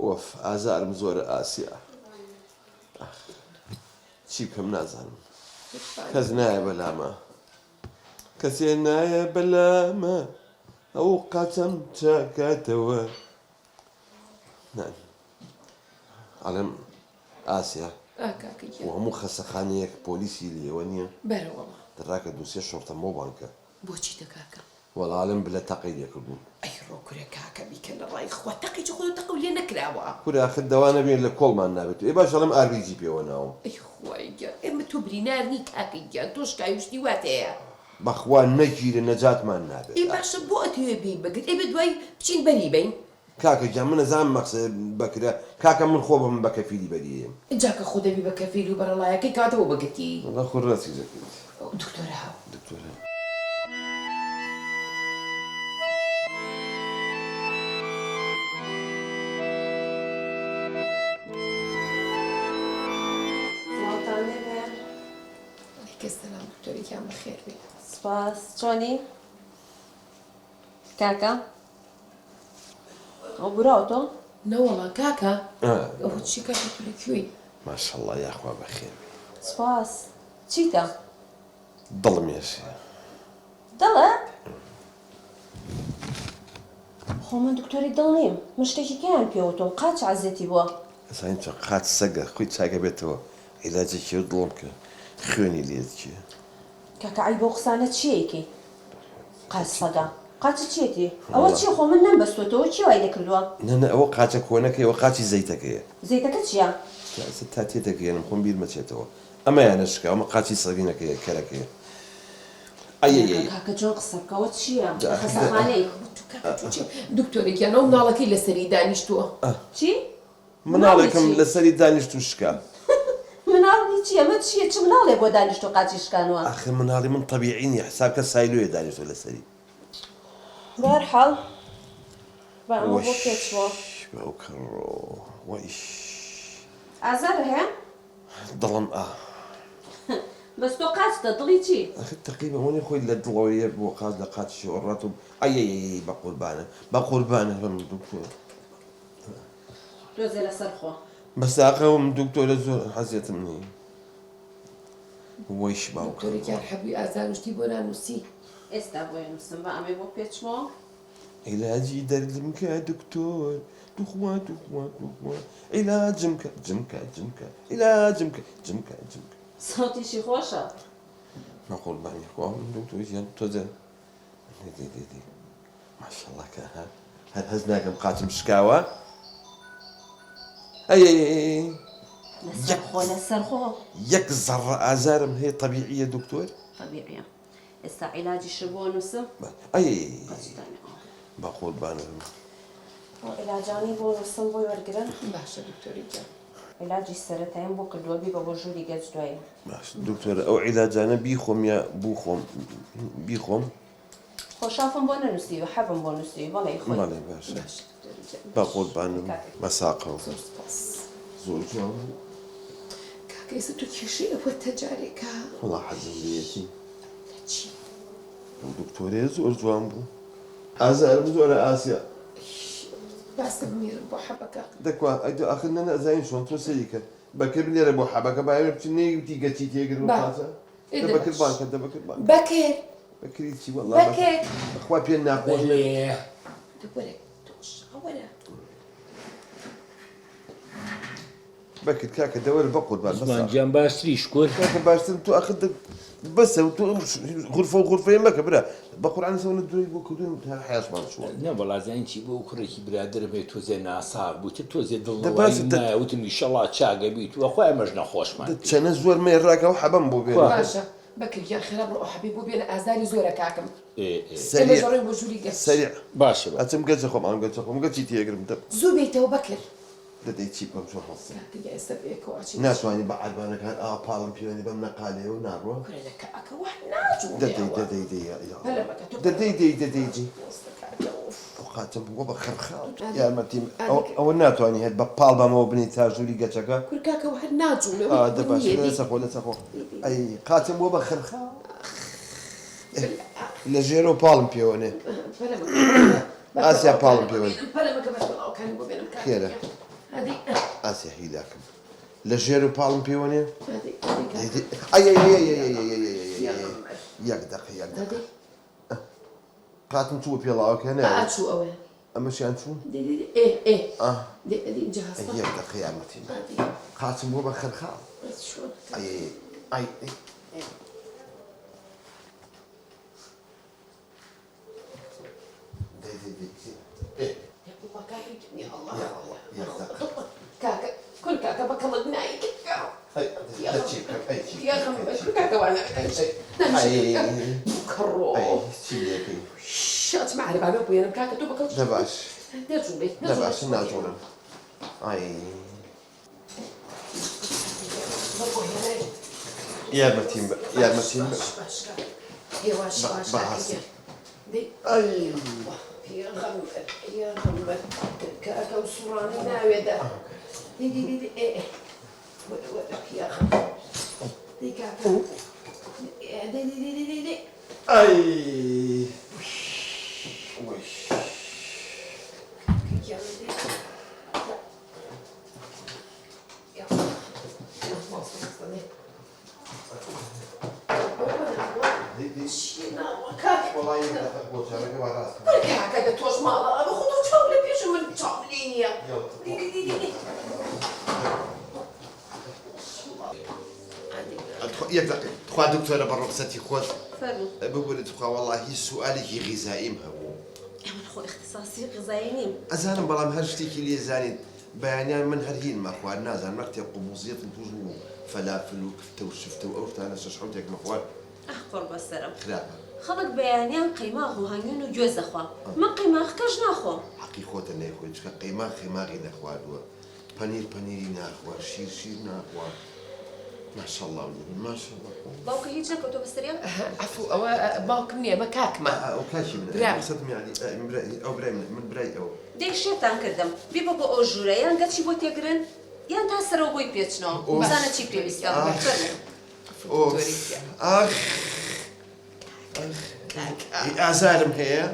وەف ئازارم زۆرە ئاسیا چی بکەم نازانم کەس نایە بەلامە کەسێ نایە بەلامە ئەو قاچەم چاکاتەوە ئەڵێم ئاسیا هەموو خەسەخانەیەک پۆلیسی لێوە نییە بەرەوەڵە دەڕاکە دووسێ شۆرتە مۆبانکە بۆچی دەکاکە وەڵالم بلە تەقی لێکردبوون ئەی ڕۆکورە کاکە بیکەن لە ڕای خوا تەقی خۆ تەق و لێ نەکراوە کوراخت دەوا نەبێت لە کۆڵمان نابێت ئێ باش ئەڵم ئاربیجی پێوە ناوم ئەی خوای گیان ئێمە تۆ برینارنی کاکەی گیان تۆ شکایوشتی واتەیە بەخوا نەگیرە نەجاتمان نابێت ئێ باشە بۆ ئەتوێ بی بگرت ئێ دوای بچین بەری بین کاکە گیان من نەزانم مەقسە بەکرە کاکە من خۆ بم بە کەفیلی بەریەم جاکە خۆ دەبی بە کەفیل و بەرەڵایەکەی کاتەوە بگرتی وەڵا خۆ ڕاستی دەکرێت دکتۆرە هاو دکتۆرە سلام دکتۆرێکیان بەخێر بێت سپاس چۆنی کاکە ئەو براوە تۆ نەوەڵا کاکە ئەوە چی کاکە کوێی ماشەڵڵا یاخوا بەخێر بێت سپاس چیتە دڵمێشێ دڵە خۆ من دکتۆری دڵ نیم من شتێکی کەیان پێوتم قاچ عەزێتی بووە ئەسان چ قاچ سەگە خۆی چاکە بێتەوە عیلاجێکی و دڵم کە خوێنی لێت چیە کاکە ئای بۆ قسانە چیەکی قاچ سەگە قاچ چێتی ئەوە چی خۆ من نەمبەستۆتەوە چی وای لێکردووە نە ئەوە قاچە کۆنەکەی ئەوە قاچی زەیتەکەیە زەیتەکە چییە تا تێدەگەێنم خۆم بیر مەچێتەوە ئەمە یانەشکە ئەمە قاچی سەگینەکەیە کەرەکەیە کاکە جۆن قسە بکەوە چییە خەسەخانەی دکتۆرێکیانەوە مناڵەکەی لەسەری دانیشتووە چی مناڵێکم لەسەری دانیشت و شکا مناڵی چیە ئەمە چییە چ مناڵێ بۆ دانیشتۆ قاچی شکانوە ئاخر مناڵی من طبیعی نیە حساب کە سایلۆیە دانیشتۆ لەسەری بەرحاڵ بە ئەمە بۆ پێچوە ئەو کڕۆ وەئیش ئازار هەیە دڵم بەس تۆ قاچتە دڵی چی ئەخر تقریبا وەنی خۆی لە دڵەوەیە بۆ قاچ لە قاچی وەڕات و ئەیەی بە قوربانە بەم دکتۆر دۆزێ لەسەر خۆ بەساقەوم دکتۆرە زۆر حەزێتم نییە وەیش باوکە دکتۆرێکیان حەبووی ئازانشتی بۆ نانووسی ئێستا بۆیە نووسم بە ئەمێ بۆ پێچمەوە عیلاجی دەردم کە دکتۆر توخوا عیلاجم کە عیلاجم کە سەوتیشی خۆشە ما قوربانی خۆم دکتۆریان تۆزە ماشەڵڵا کە هەر هەز ناکەم قاچم شکاوە لەسەر خۆ لەسەر خۆ یەک زەڕە ئازارم هەیە طەبیعیە دکتۆر طەبیعیە ئێستا عیلاجیشە بۆ نووسم بە قوربانم عیلاجانی بۆ نووسم بۆی وەرگرن باشە دکتۆرێکیان عیلاجی سەرەتاییم بۆ کردووە بی بە بۆ ژووری گەج دوایە باش دکتۆر ئەو عیلاجانە بیخۆم یا بیخۆم خۆشافم بۆ نەنووسیوە حەبم بۆ نووسیوی بەڵێ خۆی بەڵێ باشە بە قوربانم بەساقەوە زۆر جوان کاکە ئێستا تۆ کێشەی ئەوە تەجارێکە وەڵا حەزم لێتی چی ئەو دکتۆرێ زۆر جوان بوو ئازارم زۆرە ئاسیا باسە بمیرم بۆ حەبەکە دەکوا ئاخر نەزانین چۆن تۆ سەریکە بەکرد لێرە بۆ حەبەکە باوێ بچین نەیوتی گەچی تێگر و قاچە دەبەکرد بانکە دەبەکرد بانکە بەکر بەکری چی وەڵا بەکر بەخوا پێ ناخۆش وەرە تۆش وەرە بەکرد کاکە دەوەرە بە قوربان گیان باشتری شکۆر کاکە باشترم تۆ ئاخر بەسە و تۆ غورفە و غورفەیە مەکە برا بە قورعان سەونە دوای بۆ کردن تا حیاسمان شووە نە بەڵازانی چی بۆ کوڕێکی برادرم بێت تۆزێ ناساق بوو تۆزێ دڵنەوەی نایوتم ئیشەڵا چاگە بیت وەخوای ئەمەش نەخۆشمان چەنە زۆر مێڕاکە و حەبەم بۆ بێت باشە بەکریان خراپ ڕۆ حەبی بۆ بێنە ئازاری زۆرە کاکەم ئێمەژەڕێ بۆ ژووری گەشت سەریع باشە ئەچم گەچە خۆم ئەم گەچە خۆم گەچی تێگرم زوو بیتەوە بەکر دەدەی چی بکەم چۆن هەڵسە کاکە ئێستا بێکەوە چی ناتوانانی بە عەربانەکان ئا پاڵم پێوێنی بەم نەقالەیە و ناڕوە دەدەی قاتم بووە بە خەرخاو یارمەتیم ئەوە ناتوانانی هێت بە پاڵ بەمەوە بنی تا ژووری گەچەکە کورکاکەەوە هەر ناجوونەوە دەباش لەسەخۆ لەسەخۆ ئەی قاتم بووە بە خەرخاو لە ژێرە و پاڵم پێوەنێ ئاسیا پاڵم پێوەنێ خێرە هذه ئاسیحی لاکەم لە ژێر و پاڵم پێوەنێ هذه یەک دقە قاتم چووە پێڵاوەکە هەنێ شو أوي ئەمەشیان چوو إيه دي جهاز یەک دقە یارمەتیم قاچم بۆ بە خەرخاڵ شو يا الله كاكا كل كاكا بكلم نايك يا خم كاكا وانا كرو شات ما عرف على ابويا كاكا تو بكل نەباش نجوبي نەباش ناجوڵم یارمەتیم يا غمر كاكا وصوراني ناوية دي ايه يا غمر دي كاكا دي ئەی يا كاكا توش مالا خذوا تشاولي بيش من تشاولينيا یەک دقیقە خوا دکتۆرە بە ڕوخسەتی خۆت فەرموو ببوورێت خوا وەڵڵا هیچ سوالێکی غیزاییم هەبوو من خۆ اختصاصی غذایی نیم ئەزانم بەڵام هەر شتێکی لێ زانیت بەیانیان من هەر هین مەخوارد نازان مەکتێ قوبوزیەتم توش و فەلافل و کفتە و شفتە و ئەو شتانە شەش حوتێک مەخوارد قڕ بەسەرم خراپە خەڵک بەیانیان قەیماغ و هەنگوێن و گوێ دەخوا من قەیماغەکەش ناخۆم حەقی خۆتە نەیخۆی چکە قەیماغ خێماغی نەخواردووە پەنیری ناخوارد شیر ناخوارد ماشەڵڵا ماشەڵڵا باوکە هیچ نەکەوتۆ بەسەریان عفو ئەو باوکم نییە بە کاکمە ئەو کاکی من برام. سەدمی ئەو برای من برای ئەو دێک شێتان کردم بیبە بۆ ئەو ژوورە یان گەچی بۆ تێگرن یان تا سەرەوە بۆی پێچنەوە بزانە چی پێویستە ئاخ ئازارم هەیە